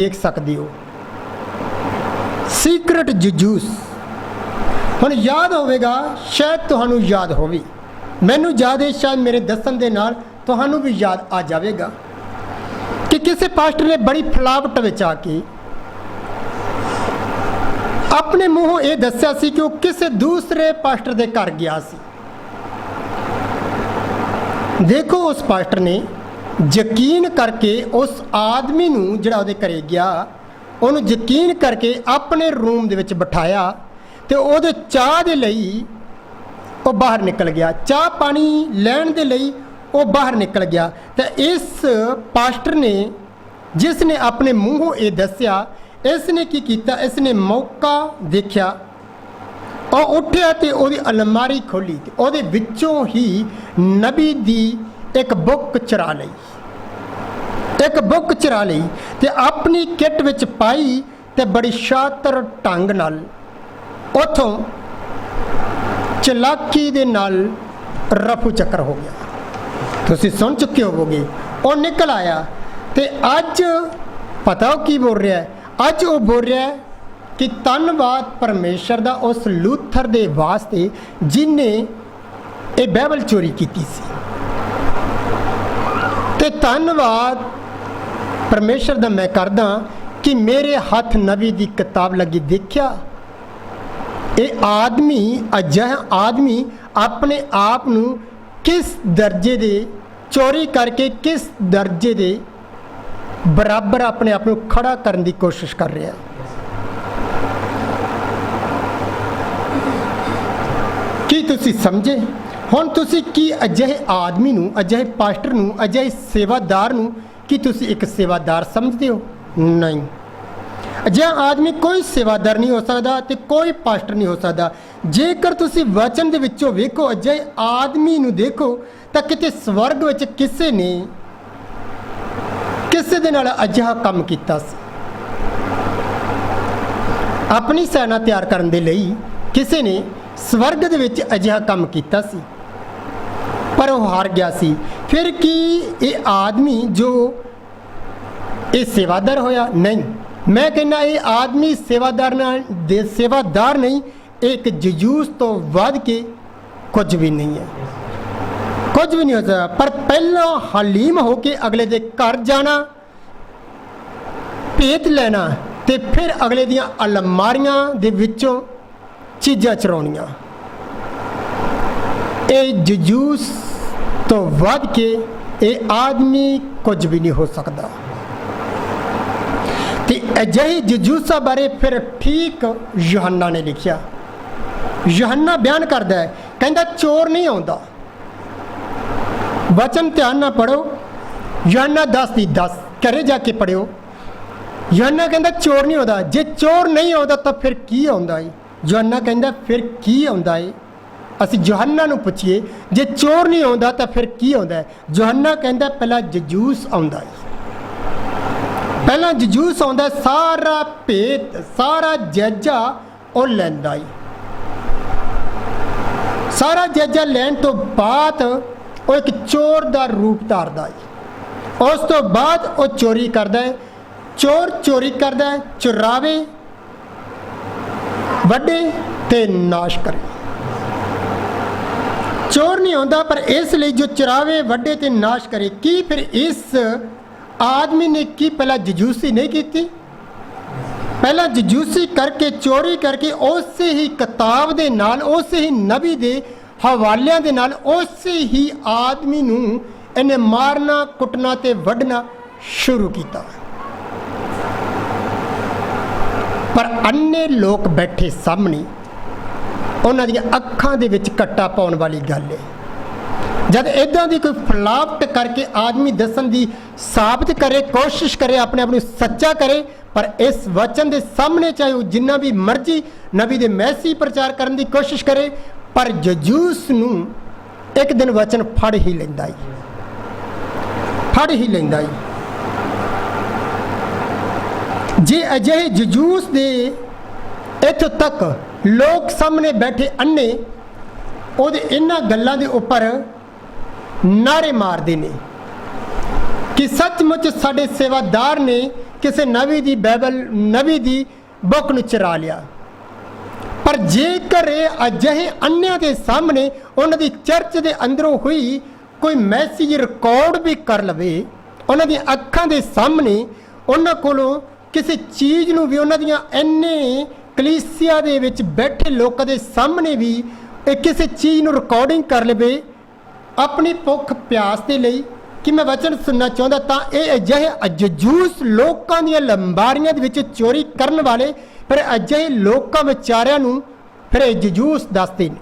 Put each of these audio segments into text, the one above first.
देख सकते हो सीक्रेट जजूस। हुण याद होवेगा, शायद तुहानू याद होवे, मैनू याद है, शायद मेरे दसन दे नाल तुहानू भी याद आ जाएगा कि किसी पास्टर ने बड़ी फलावट विच आके अपने मूहों ये दस्या सी कि वो किसी दूसरे पास्टर दे घर गया सी। देखो उस पास्टर ने यकीन करके उस आदमी नूं जिहड़ा उहदे घरे गया उहनूं यकीन करके अपने रूम दे विच बिठाया ते उहदे चाह दे लई वो बाहर निकल गया, चाह पानी लैण दे लई वो बाहर निकल गया। तो इस पास्टर ने जिसने अपने मूहों ये दस्या, इसने की कीता, इसने मौका देखा और उठिया ते ओदी अलमारी खोली ते ओदे विचों ही नबी दी एक बुक चुरा लई, एक बुक चुरा लई ते अपनी किट विच पाई ते बड़ी शातर ढंग नाल उथों चलाकी दे नाल रफू चक्कर हो गया। तुसीं सुन चुके होवोगे। और निकल आया ते अज पता की बोल रहा है, अज वो बोल रहा है कि धन्नवाद परमेश्वर दा उस लूथर दे वास्ते जिन्ने ये बाइबल चोरी की सी, ते धन्नवाद परमेश्वर दा मैं करदा कि मेरे हथ नबी दी किताब लगी। देखिया ये आदमी, अजिहा आदमी अपने आप नूं किस दर्जे दे चोरी करके किस दर्जे दे बराबर अपने आप को खड़ा करने की कोशिश कर रहा है। की तुसी समझे? हुण तुसी की अजिहे आदमी नूं, अजिहे पास्टर नूं, अजिहे सेवादार नूं की तुसी एक सेवादार समझते हो? नहीं, अजिहा आदमी कोई सेवादार नहीं हो सकता ते कोई पास्टर नहीं हो सकता। जेकर तुसी वचन दे विचों वेखो, अजिहे आदमी नूं देखो तां किते स्वर्ग विच किसे ने किसे दे नाल अजिहा काम कीता सी। अपनी सेना तैयार करने दे लई किसे ने स्वर्ग दे विच अजिहा काम कीता सी, पर वो हार गया सी। फिर की ये आदमी जो ये सेवादार होया? नहीं, मैं कहना ये आदमी सेवादार नहीं, एक जजूस तो वध के कुछ भी नहीं है, कुछ भी नहीं हो सकता। पर पहला हलीम होके अगले दे घर जाना, भेत लेना ते फिर अगले दियां अलमारियां दे विचों चीज़ां चुराउणियां। ये जजूस तो वध के ये आदमी कुछ भी नहीं हो सकता। ते अजिहे जजूसा बारे फिर ठीक यूहन्ना ने लिखिया। यूहन्ना बयान करदा है, कहंदा चोर नहीं आउंदा। वचन ध्यान ना पढ़ो, यूहन्ना 10:10 घरे जाके पढ़ियो। यूहन्ना कहंदा चोर नहीं आउंदा। जे चोर नहीं आउंदा तां फिर की आउंदा है? यूहन्ना कहंदा फिर की आउंदा है? असीं यूहन्ना नूं पुछीए, जे चोर नहीं आउंदा तां फिर की आउंदा है? यूहन्ना कहंदा पहला जजूस आउंदा है, पहला जजूस आउंदा, सारा भेत सारा जायजा वो लैंदा है। सारा जायजा लैन तो बाद वो एक चोर का रूप धारदा है। उस तो बाद वो चोरी करदा है। चोर चोरी करदा है, चुरावे, वड्डे ते नाश करे। चोर नहीं आउंदा, पर इसलिए जो चुरावे, वड्डे ते नाश करे। की फिर इस आदमी ने की पहला जजूसी नहीं की? पहला जजूसी करके, चोरी करके, उसे ही किताब दे नाल, उसे ही नबी दे हवालियां दे नाल, उसे ही आदमी नूं इन्हें मारना, कुटना ते वड्डना शुरू किया। पर अन्ने लोग बैठे सामने, उन्हां दी अखां दे विच कट्टा पाउण वाली गल है। जब इदां दी कोई फलावट करके आदमी दसन दी साबित करे, कोशिश करे, अपने आप को सच्चा करे, पर इस वचन के सामने चाहे वो जिन्ना भी मर्जी नबी दे मैसी प्रचार करने की कोशिश करे, पर जजूस नूं एक दिन वचन फड़ ही लैंदा है, फड़ ही लैंदा है। जे अजिहे जजूस दे इत्थों तक लोग सामने बैठे अन्ने ओहदे इन्हां गल्लां दे उपर नारे मारते हैं कि सचमुच साडे सेवादार ने ਕਿਸੇ ਨਵੀਂ ਦੀ ਬਾਈਬਲ ਨਵੀਂ ਦੀ ਬੁੱਕ ਨੂੰ ਚੁਰਾ ਲਿਆ। ਪਰ ਜੇਕਰ ਇਹ ਅਜਿਹੇ ਅੰਨ੍ਹਿਆਂ ਦੇ ਸਾਹਮਣੇ ਉਹਨਾਂ ਦੀ ਚਰਚ ਦੇ ਅੰਦਰੋਂ ਹੋਈ ਕੋਈ ਮੈਸੇਜ ਰਿਕਾਰਡ ਵੀ ਕਰ ਲਵੇ, ਉਹਨਾਂ ਦੀਆਂ ਅੱਖਾਂ ਦੇ ਸਾਹਮਣੇ ਉਹਨਾਂ ਕੋਲੋਂ ਕਿਸੇ ਚੀਜ਼ ਨੂੰ ਵੀ, ਉਹਨਾਂ ਦੀਆਂ ਇੰਨੇ ਕਲੀਸਿਆ ਦੇ ਵਿੱਚ ਬੈਠੇ ਲੋਕਾਂ ਦੇ ਸਾਹਮਣੇ ਵੀ ਇਹ ਕਿਸੇ ਚੀਜ਼ ਨੂੰ ਰਿਕਾਰਡਿੰਗ ਕਰ ਲਵੇ ਆਪਣੀ ਭੁੱਖ ਪਿਆਸ ਦੇ ਲਈ ਕਿ ਮੈਂ ਵਚਨ ਸੁਣਨਾ ਚਾਹੁੰਦਾ, ਤਾਂ ਇਹ ਅਜਿਹੇ ਜਜੂਸ ਲੋਕਾਂ ਦੀਆਂ ਲੰਬਾਰੀਆਂ ਦੇ ਵਿੱਚ ਚੋਰੀ ਕਰਨ ਵਾਲੇ ਫਿਰ ਅਜਿਹੇ ਲੋਕਾਂ ਵਿਚਾਰਿਆਂ ਨੂੰ ਫਿਰ ਇਹ ਜਜੂਸ ਦੱਸਦੇ ਨੇ,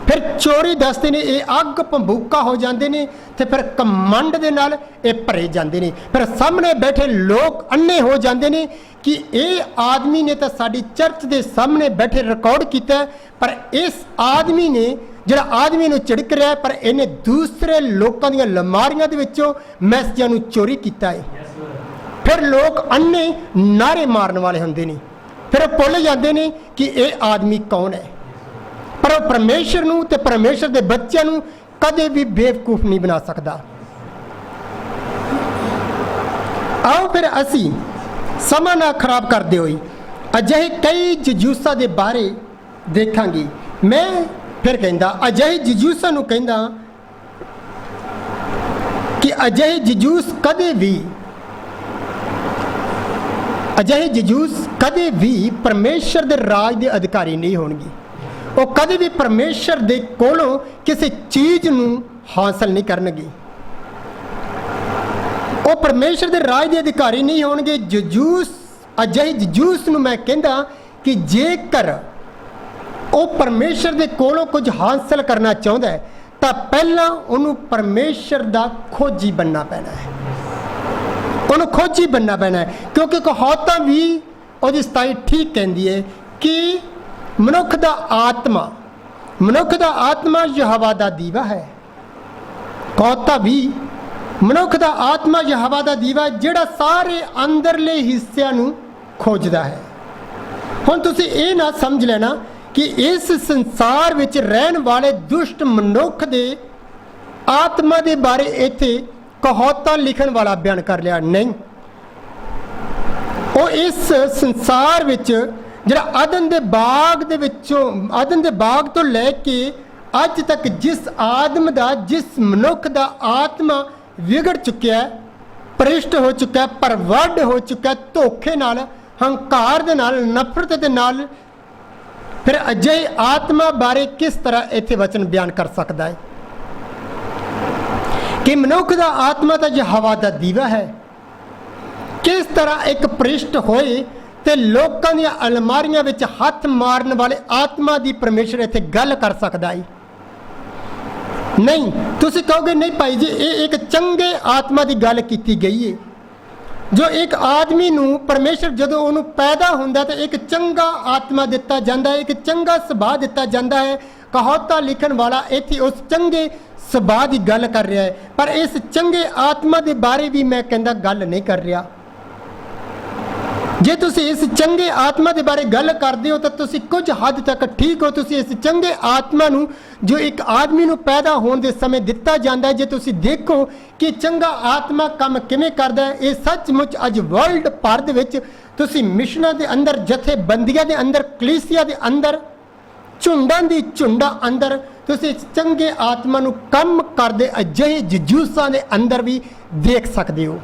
ਫਿਰ ਚੋਰੀ ਦੱਸਦੇ ਨੇ। ਇਹ ਅੱਗ ਭੰਬੂਕਾ ਹੋ ਜਾਂਦੇ ਨੇ ਤੇ ਫਿਰ ਕਮੰਡ ਦੇ ਨਾਲ ਇਹ ਭਰੇ ਜਾਂਦੇ ਨੇ। ਫਿਰ ਸਾਹਮਣੇ ਬੈਠੇ ਲੋਕ ਅੰਨੇ ਹੋ ਜਾਂਦੇ ਨੇ ਕਿ ਇਹ ਆਦਮੀ ਨੇ ਤਾਂ ਸਾਡੀ ਚਰਚ ਦੇ ਸਾਹਮਣੇ ਬੈਠੇ ਰਿਕਾਰਡ ਕੀਤਾ, ਪਰ ਇਸ ਆਦਮੀ ਨੇ ਜਿਹੜਾ ਆਦਮੀ ਨੂੰ ਝਿੜਕ ਰਿਹਾ, ਪਰ ਇਹਨੇ ਦੂਸਰੇ ਲੋਕਾਂ ਦੀਆਂ ਲਮਾਰੀਆਂ ਦੇ ਵਿੱਚੋਂ ਮੈਸੇਜਾਂ ਨੂੰ ਚੋਰੀ ਕੀਤਾ ਹੈ। ਫਿਰ ਲੋਕ ਅੰਨੇ ਨਾਰੇ ਮਾਰਨ ਵਾਲੇ ਹੁੰਦੇ ਨੇ, ਫਿਰ ਉਹ ਭੁੱਲ ਜਾਂਦੇ ਨੇ ਕਿ ਇਹ ਆਦਮੀ ਕੌਣ ਹੈ। ਪਰ ਉਹ ਪਰਮੇਸ਼ਰ ਨੂੰ ਤੇ ਪਰਮੇਸ਼ਰ ਦੇ ਬੱਚਿਆਂ ਨੂੰ ਕਦੇ ਵੀ ਬੇਵਕੂਫ ਨਹੀਂ ਬਣਾ ਸਕਦਾ। ਆਓ ਫਿਰ ਅਸੀਂ ਸਮਾਂ ਨਾ ਖਰਾਬ ਕਰਦੇ ਹੋਏ ਅਜਿਹੇ ਕਈ ਜਜੂਸਾਂ ਦੇ ਬਾਰੇ ਦੇਖਾਂਗੇ। ਮੈਂ ਫਿਰ ਕਹਿੰਦਾ ਅਜਿਹੇ ਜਜੂਸਾਂ ਨੂੰ ਕਹਿੰਦਾ ਕਿ ਅਜਿਹੇ ਜਜੂਸ ਕਦੇ ਵੀ ਪਰਮੇਸ਼ਰ ਦੇ ਰਾਜ ਦੇ ਅਧਿਕਾਰੀ ਨਹੀਂ ਹੋਣਗੇ। ਉਹ ਕਦੇ ਵੀ ਪਰਮੇਸ਼ਰ ਦੇ ਕੋਲੋਂ ਕਿਸੇ ਚੀਜ਼ ਨੂੰ ਹਾਸਲ ਨਹੀਂ ਕਰਨਗੇ। ਉਹ ਪਰਮੇਸ਼ਰ ਦੇ ਰਾਜ ਦੇ ਅਧਿਕਾਰੀ ਨਹੀਂ ਹੋਣਗੇ। ਅਜਿਹੇ ਜਜੂਸ ਨੂੰ ਮੈਂ ਕਹਿੰਦਾ ਕਿ ਜੇਕਰ ਉਹ ਪਰਮੇਸ਼ਰ ਦੇ ਕੋਲੋਂ ਕੁਝ ਹਾਸਲ ਕਰਨਾ ਚਾਹੁੰਦਾ ਹੈ ਤਾਂ ਪਹਿਲਾਂ ਉਹਨੂੰ ਪਰਮੇਸ਼ਰ ਦਾ ਖੋਜੀ ਬਣਨਾ ਪੈਣਾ ਹੈ। ਉਹਨੂੰ ਖੋਜੀ ਬਣਨਾ ਪੈਣਾ ਹੈ, ਕਿਉਂਕਿ ਕਹਾਵਤਾਂ ਵੀ ਉਹਦੀ ਸਤਾਈ ਠੀਕ ਕਹਿੰਦੀ ਹੈ ਕਿ ਮਨੁੱਖ ਦਾ ਆਤਮਾ ਯਹੋਵਾ ਦਾ ਦੀਵਾ ਹੈ। ਕਹਾਵਤਾਂ ਵੀ ਮਨੁੱਖ ਦਾ ਆਤਮਾ ਯਹੋਵਾ ਦਾ ਦੀਵਾ ਜਿਹੜਾ ਸਾਰੇ ਅੰਦਰਲੇ ਹਿੱਸਿਆਂ ਨੂੰ ਖੋਜਦਾ ਹੈ। ਹੁਣ ਤੁਸੀਂ ਇਹ ਨਾ ਸਮਝ ਲੈਣਾ ਕਿ ਇਸ ਸੰਸਾਰ ਵਿੱਚ ਰਹਿਣ ਵਾਲੇ ਦੁਸ਼ਟ ਮਨੁੱਖ ਦੇ ਆਤਮਾ ਦੇ ਬਾਰੇ ਇੱਥੇ ਕਹਾਵਤਾਂ ਲਿਖਣ ਵਾਲਾ ਬਿਆਨ ਕਰ ਲਿਆ, ਨਹੀਂ। ਉਹ ਇਸ ਸੰਸਾਰ ਵਿੱਚ ਜਿਹੜਾ ਆਦਮ ਦੇ ਬਾਗ ਤੋਂ ਲੈ ਕੇ ਅੱਜ ਤੱਕ ਜਿਸ ਮਨੁੱਖ ਦਾ ਆਤਮਾ ਵਿਗੜ ਚੁੱਕਿਆ, ਭ੍ਰਿਸ਼ਟ ਹੋ ਚੁੱਕਾ, ਪਰਵਰਡ ਹੋ ਚੁੱਕਾ, ਧੋਖੇ ਨਾਲ, ਹੰਕਾਰ ਦੇ ਨਾਲ, ਨਫ਼ਰਤ ਦੇ ਨਾਲ, ਫਿਰ ਅਜਿਹੇ ਆਤਮਾ ਬਾਰੇ ਕਿਸ ਤਰ੍ਹਾਂ ਇੱਥੇ ਵਚਨ ਬਿਆਨ ਕਰ ਸਕਦਾ ਹੈ ਕਿ ਮਨੁੱਖ ਦਾ ਆਤਮਾ ਤਾਂ ਯਹੋਵਾ ਦਾ ਦੀਵਾ ਹੈ। ਕਿਸ ਤਰ੍ਹਾਂ ਇੱਕ ਭ੍ਰਿਸ਼ਟ ਹੋਏ ਤੇ ਲੋਕਾਂ ਦੀਆਂ ਅਲਮਾਰੀਆਂ ਵਿੱਚ ਹੱਥ ਮਾਰਨ ਵਾਲੇ ਆਤਮਾ ਦੀ ਪਰਮੇਸ਼ਰ ਇੱਥੇ ਗੱਲ ਕਰ ਸਕਦਾ ਹੈ? ਨਹੀਂ। ਤੁਸੀਂ ਕਹੋਗੇ ਨਹੀਂ ਭਾਈ ਜੀ, ਇਹ ਇੱਕ ਚੰਗੇ ਆਤਮਾ ਦੀ ਗੱਲ ਕੀਤੀ ਗਈ ਹੈ। ਜੋ ਇੱਕ ਆਦਮੀ ਨੂੰ ਪਰਮੇਸ਼ਰ ਜਦੋਂ ਉਹਨੂੰ ਪੈਦਾ ਹੁੰਦਾ ਤਾਂ ਇੱਕ ਚੰਗਾ ਆਤਮਾ ਦਿੱਤਾ ਜਾਂਦਾ ਹੈ, ਇੱਕ ਚੰਗਾ ਸੁਭਾਅ ਦਿੱਤਾ ਜਾਂਦਾ ਹੈ। ਕਹਾਵਤਾਂ ਲਿਖਣ ਵਾਲਾ ਇੱਥੇ ਉਸ ਚੰਗੇ ਸੁਭਾਅ ਦੀ ਗੱਲ ਕਰ ਰਿਹਾ ਹੈ, ਪਰ ਇਸ ਚੰਗੇ ਆਤਮਾ ਦੇ ਬਾਰੇ ਵੀ ਮੈਂ ਕਹਿੰਦਾ ਗੱਲ ਨਹੀਂ ਕਰ ਰਿਹਾ। ਜੇ ਤੁਸੀਂ ਇਸ ਚੰਗੇ ਆਤਮਾ ਦੇ ਬਾਰੇ ਗੱਲ ਕਰਦੇ ਹੋ ਤਾਂ ਤੁਸੀਂ ਕੁਝ ਹੱਦ ਤੱਕ ਠੀਕ ਹੋ। ਤੁਸੀਂ ਇਸ ਚੰਗੇ ਆਤਮਾ ਨੂੰ ਜੋ ਇੱਕ ਆਦਮੀ ਨੂੰ ਪੈਦਾ ਹੋਣ ਦੇ ਸਮੇਂ ਦਿੱਤਾ ਜਾਂਦਾ ਹੈ, ਜੇ ਤੁਸੀਂ ਦੇਖੋ ਕਿ ਚੰਗਾ ਆਤਮਾ ਕੰਮ ਕਿਵੇਂ ਕਰਦਾ ਹੈ, ਇਹ ਸੱਚਮੁੱਚ ਅੱਜ ਵਰਲਡ ਭਰ ਦੇ ਵਿੱਚ ਤੁਸੀਂ ਮਿਸ਼ਨਾਂ ਦੇ ਅੰਦਰ, ਜਥੇਬੰਦੀਆਂ ਦੇ ਅੰਦਰ, ਕਲੀਸਿਆ ਦੇ ਅੰਦਰ, ਝੁੰਡਾਂ ਅੰਦਰ ਤੁਸੀਂ ਇਸ ਚੰਗੇ ਆਤਮਾ ਨੂੰ ਕੰਮ ਕਰਦੇ ਅਜਿਹੇ ਜਜੂਸਾਂ ਦੇ ਅੰਦਰ ਵੀ ਦੇਖ ਸਕਦੇ ਹੋ।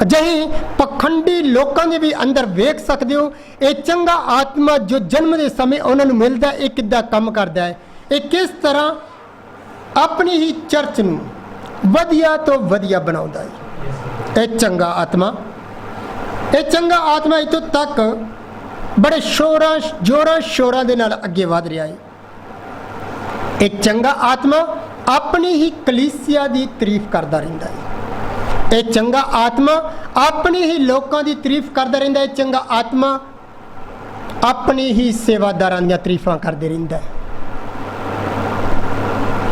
ਅਜਿਹੇ ਪਖੰਡੀ ਲੋਕਾਂ ਦੇ ਵੀ ਅੰਦਰ ਵੇਖ ਸਕਦੇ ਹੋ। ਇਹ ਚੰਗਾ ਆਤਮਾ ਜੋ ਜਨਮ ਦੇ ਸਮੇਂ ਉਹਨਾਂ ਨੂੰ ਮਿਲਦਾ, ਇਹ ਕਿੱਦਾਂ ਕੰਮ ਕਰਦਾ ਹੈ, ਇਹ ਕਿਸ ਤਰ੍ਹਾਂ ਆਪਣੀ ਹੀ ਚਰਚ ਨੂੰ ਵਧੀਆ ਤੋਂ ਵਧੀਆ ਬਣਾਉਂਦਾ ਹੈ। ਇਹ ਚੰਗਾ ਆਤਮਾ ਇੱਥੋਂ ਤੱਕ ਬੜੇ ਜ਼ੋਰਾਂ ਸ਼ੋਰਾਂ ਦੇ ਨਾਲ ਅੱਗੇ ਵਧ ਰਿਹਾ ਹੈ। ਇਹ ਚੰਗਾ ਆਤਮਾ ਆਪਣੀ ਹੀ ਕਲੀਸਿਆ ਦੀ ਤਾਰੀਫ ਕਰਦਾ ਰਹਿੰਦਾ ਹੈ। ਇਹ ਚੰਗਾ ਆਤਮਾ ਆਪਣੀ ਹੀ ਲੋਕਾਂ ਦੀ ਤਾਰੀਫ ਕਰਦਾ ਰਹਿੰਦਾ ਹੈ। ਚੰਗਾ ਆਤਮਾ ਆਪਣੀ ਹੀ ਸੇਵਾਦਾਰਾਂ ਦੀਆਂ ਤਾਰੀਫਾਂ ਕਰਦੇ ਰਹਿੰਦਾ ਹੈ।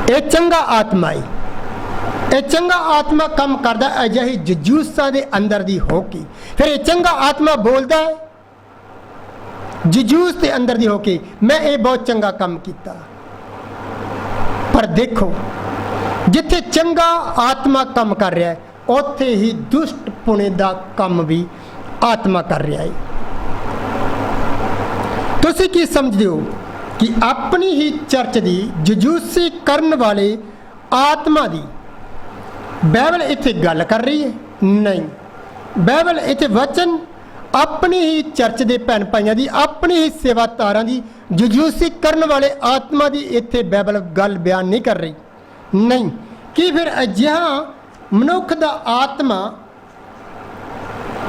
ਇਹ ਚੰਗਾ ਆਤਮਾ ਹੈ। ਇਹ ਚੰਗਾ ਆਤਮਾ ਕੰਮ ਕਰਦਾ ਅਜਿਹੇ ਜਜੂਸਾਂ ਦੇ ਅੰਦਰ ਦੀ ਹੋ ਕੇ। ਫਿਰ ਇਹ ਚੰਗਾ ਆਤਮਾ ਬੋਲਦਾ ਹੈ ਜਜੂਸ ਦੇ ਅੰਦਰ ਦੀ ਹੋ ਕੇ, ਮੈਂ ਇਹ ਬਹੁਤ ਚੰਗਾ ਕੰਮ ਕੀਤਾ। ਪਰ ਦੇਖੋ, ਜਿੱਥੇ ਚੰਗਾ ਆਤਮਾ ਕੰਮ ਕਰ ਰਿਹਾ ਹੈ, ਉੱਥੇ ਹੀ ਦੁਸ਼ਟ ਪੁਣੇ ਦਾ ਕੰਮ ਵੀ आत्मा कर रहा है। तुसीं की समझदे हो कि अपनी ही चर्च की जजूसी करन वाले आत्मा की बाइबल इत्थे गल कर रही है? नहीं, बाइबल इत्थे वचन अपनी ही चर्च के भैन भाइयों की, अपनी ही सेवादारां की जजूसी करन वाले आत्मा की इत्थे बाइबल गल बयान नहीं कर रही। नहीं कि फिर अजिहा मनुख दा आत्मा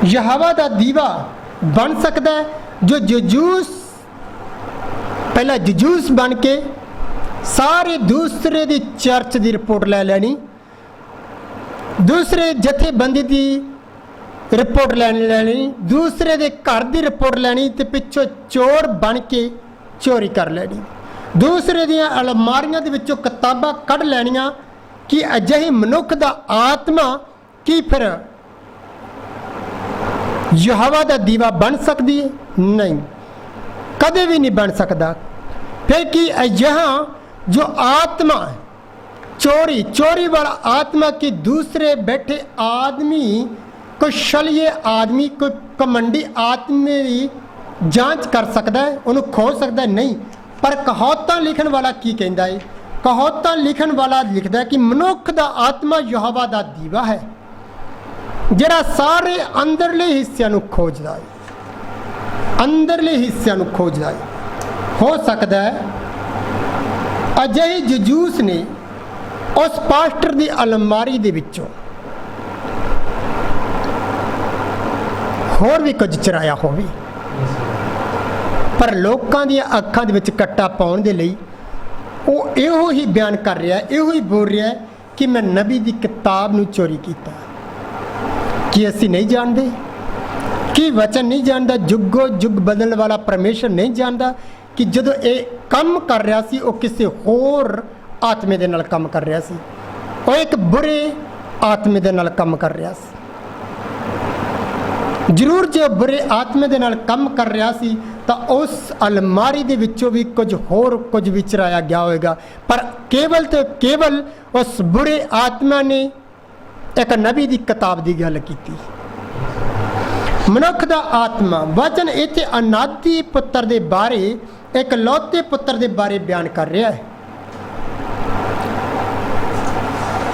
यहोवा दा दीवा बन सकता है जो जजूस पहला जजूस बन के सारे दूसरे दी चर्च की रिपोर्ट लै लैनी, दूसरे जथेबंदी की रिपोर्ट लैनी, दूसरे दे घर की रिपोर्ट लैनी ते पिछों चोर बन के चोरी कर लैनी, दूसरे दियां अलमारियां दे विचों किताबां कढ़ लैनियां। कि अजिही मनुख दा आत्मा की फिर यहोवा दा दीवा बन सकती है? नहीं, कदे भी नहीं बन सकता। फिर कि अजिहा जो आत्मा चोरी चोरी वाला आत्मा की दूसरे बैठे आदमी, कोई छलिए आदमी, कोई कमंडी आदमी की जांच कर सकता है, उन्होंने खोज सकता है? नहीं। पर कहावतां लिखण वाला की कहता है? कहावतां लिखण वाला लिखता है कि मनुख दा आत्मा यहोवा दा दीवा है जिहड़ा सारे अंदरले हिस्सिਆਂ ਨੂੰ खोजदा है, अंदरले हिस्सिਆਂ ਨੂੰ खोजदा है। हो सकता है अजिही जजूस ने उस पास्टर की अलमारी दे विचों होर भी कुछ चराया होवे, पर लोकां दी अखां दे विच कट्टा पाउण दे लई वो इहो ही बयान कर रहा है, इहो ही बोल रहा है कि मैं नबी की किताब नूं चोरी किया। कि असीं नहीं जानते कि वचन नहीं जानता, जुगो जुग बदलने वाला परमेश्वर नहीं जानता कि जदों ये काम कर रहा सी वो किसी होर आत्मे दे नाल काम कर रहा सी, वो एक बुरे आत्मे दे नाल काम कर रहा सी। जरूर जो बुरे आत्मे दे नाल काम कर रहा सी तो उस अलमारी दे विचों भी कुछ होर कुछ विचराया गया होगा, पर केवल तो केवल उस बुरे आत्मा ने एक नबी की किताब की गल की। मनुख दा आत्मा वचन इत्थे अनादि पुत्र दे बारे, एक लौते पुत्र दे बारे बयान कर रहा है।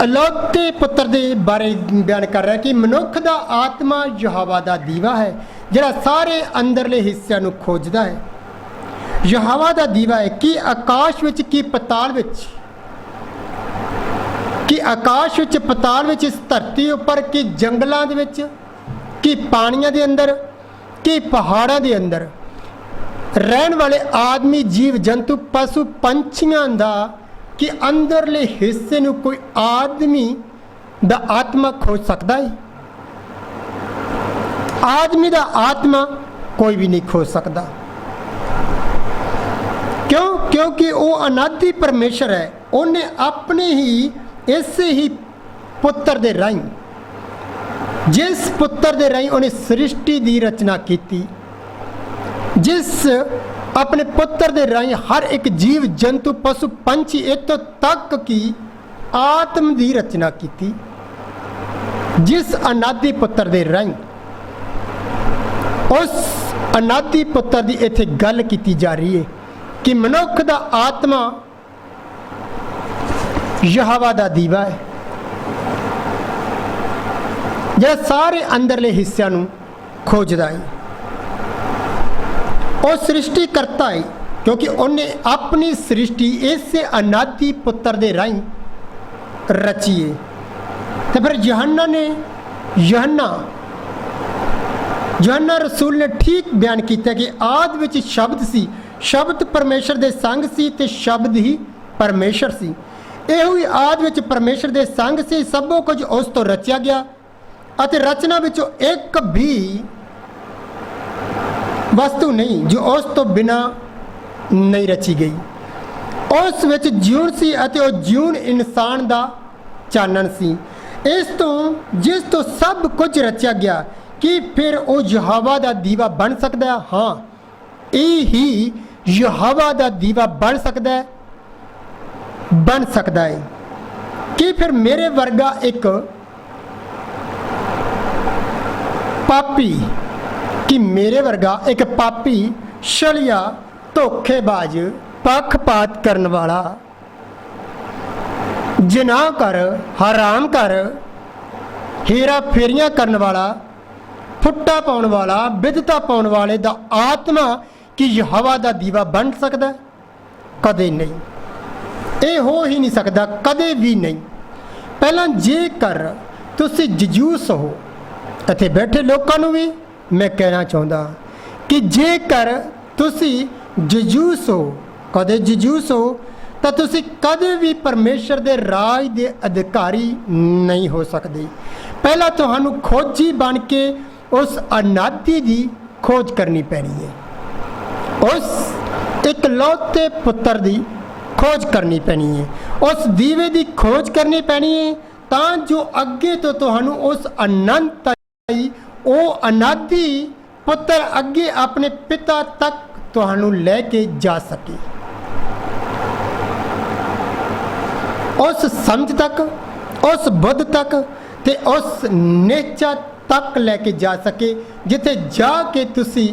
अलौते पुत्र दे बारे बयान कर रहा है कि मनुख दा आत्मा यहोवा दा दीवा है जिहड़ा सारे अंदरले हिस्सिਆਂ ਨੂੰ खोजदा है। यहोवा दा दीवा है कि आकाश विच की पताल विच, कि आकाश विच पताल विच, इस धरती उपर, कि जंगलों दे विच, कि पानियां दे अंदर, कि पहाड़ां दे अंदर रहन वाले आदमी, जीव जंतु, पशु पंछियां दा कि अंदरले हिस्से नूं कोई आदमी दा आत्मा खोज सकता है? आदमी दा आत्मा कोई भी नहीं खोज सकता। क्यों? क्योंकि वो अनादि परमेश्वर है। उन्हें अपने ही इसे ही पुत्र दे राही, जिस पुत्र दे राही उन्हें सृष्टि की रचना की, जिस अपने पुत्र दे राही हर एक जीव जंतु पशु पंछी इत्थों तक की आत्म की रचना की, जिस अनादि पुत्र दे राही, उस अनादि पुत्र की इत्थे गल की जा रही है कि मनुख दा आत्मा यहोवा दा दीवा है जिहड़ा सारे अंदरले हिस्सिਆਂ ਨੂੰ खोजदा है। और सृष्टि करता है क्योंकि उन्हें अपनी सृष्टि इस अनादि पुत्र दे राही रची है। तो फिर यूहन्ना रसूल ने ठीक बयान किया कि आदि विच शब्द सी, शब्द परमेश्वर दे संग सी ते शब्द ही परमेश्वर सी। इहो ही आदि विच परमेश्वर दे संग सी, सबो कुछ उस तो रचिया गया अते रचना विचों एक भी वस्तु नहीं जो उस तो बिना नहीं रची गई। उस विच जीवन सी अते वो जीवन इंसान दा चानन सी। इस तो जिस तो सब कुछ रचिया गया कि फिर वो यहोवा दा दीवा बन सकता है? हाँ, यही यहोवा दा दीवा बन सकता है कि फिर मेरे वर्गा एक पापी कि मेरे वर्गा एक पापी, छलिया, धोखेबाज, पक्षपात करने वाला, जिनाह कर, हराम कर, हेरा फेरियां करने वाला, फुट्टा पाउण वाला, बिदता पाउण वाले दा आत्मा कि यहोवा दा दीवा बन सकदा? कदे नहीं। ये हो ही नहीं सकता, कदे भी नहीं। पहला जेकर तुसी जजूस हो, इत्थे बैठे लोगों नूं भी मैं कहना चाहुंदा कि जेकर तुसी जजूस हो, कदे जजूस हो, तो तुसी कदे भी परमेश्वर दे राज दे अधिकारी नहीं हो सकते। पहला तुहानू खोजी बन के उस अनादि की खोज करनी पैनी है, उस इकलौते पुत्र की खोज करनी पैनी है, उस दीवे की खोज करनी पैनी है, तां जो अगे तो तुहानू उस अनंत वो अनादि पुत्र अगे अपने पिता तक तुहानू लेके जा सके, उस समझ तक, उस बुद्ध तक ते उस नेचर तक लेके जा सके जिथे जाके तुसी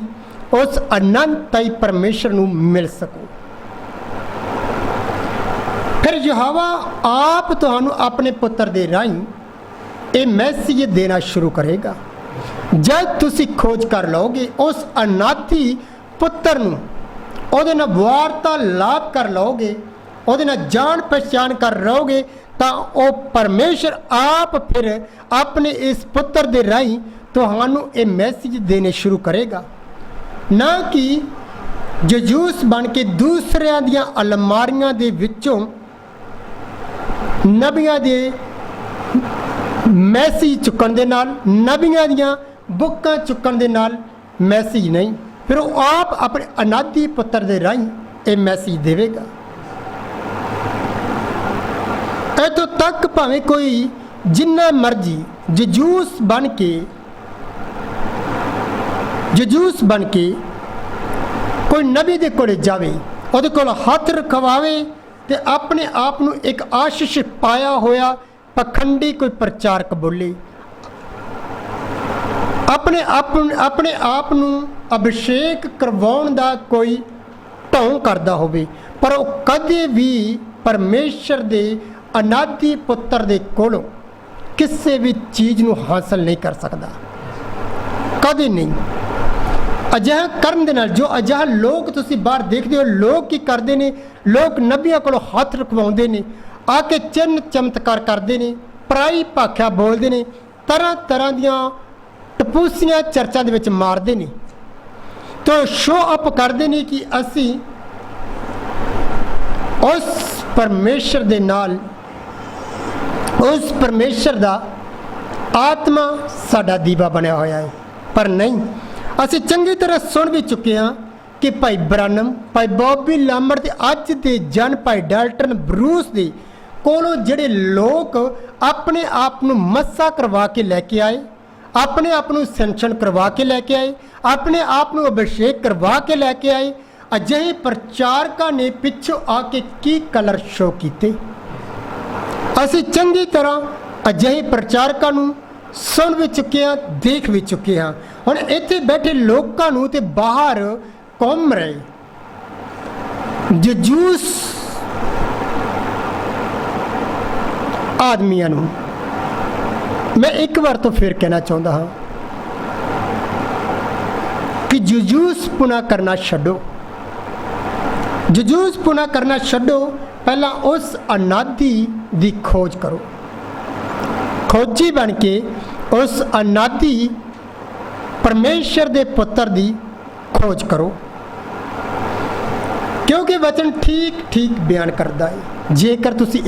उस अनंत परमेश्वर नू मिल सको। फिर यहोवा आप तुहानू अपने पुत्र दे राही ये मैसेज देना शुरू करेगा। जब तुसी खोज कर लोगे उस अनादि पुत्र नू, उहदे नाल वार्तालाप कर लोगे, उहदे नाल जान पहचान कर रहोगे, तां ओ परमेश्वर आप फिर अपने इस पुत्र दे राही तुहानू ये मैसेज देने शुरू करेगा। ना कि जजूस बन के दूसरियां दियां अलमारियां दे विचों नबियां दे मैसेज चुकन दे नाल, नबियां दियां बुक्कां चुकन दे नाल मैसेज नहीं, फिर वो आप अपने अनादि पुत्र दे राही ये मैसेज देवेगा। इतों तक भावें कोई जिन्ना मर्जी जजूस बन के कोई नबी दे कोले जावे, उहदे कोल हथ रखवावे ते अपने आप नू एक आशीष पाया होया पखंडी कोई प्रचारक बोले, अपने आप नू अभिषेक करवाउण दा कोई ढोंग करदा होवे, पर वो कदे भी परमेश्वर दे अनादि पुत्र दे कोलों किसी भी चीज़ नू हासिल नहीं कर सकता, कदे नहीं। अजिहा करन दे नाल जो अजिहा लोग तुसी बाहर देखते हो, लोग की करते हैं, लोग नबियां कोलों हथ रखवाउंदे ने, आके चिन्ह चमत्कार करते हैं, पराई भाखा बोलते हैं, तरह तरह दियां टपूसियां चर्चा दे विच मारते हैं, तो शो अप करते हैं कि असी उस परमेश्वर दे नाल, उस परमेश्वर दा आत्मा साडा दीवा बनया होया है। पर नहीं, असी चंगी तरह सुन भी चुके हैं कि भाई ब्रानम, भाई बॉबी लामर ते अज दे जन भाई डाल्टन ब्रूस दे कोलों जिहड़े लोग अपने आप नू मस्सा करवा के लैके आए, अपने आप नू सैंक्शन करवा के लैके आए, अपने आप नू अभिषेक करवा के लैके आए, अजिहे प्रचारकां ने पिछों आके की कलर शो कीते। असी चंगी तरह अजिहे प्रचारकां नू सुन भी चुके हैं, देख भी चुके हैं। हुण इत्थे बैठे लोकां नू ते बाहर घूम रहे जजूस आदमियां नू मैं एक बार तो फिर कहना चाहता हाँ कि जजूस पुना करना छड्डो, जजूस पुना करना छड्डो, पहला उस अनादि दी खोज करो, खोजी बन के उस अनादि परमेश्वर दे पुत्र दी खोज करो, क्योंकि वचन ठीक ठीक बयान करता है। जेकर तुसी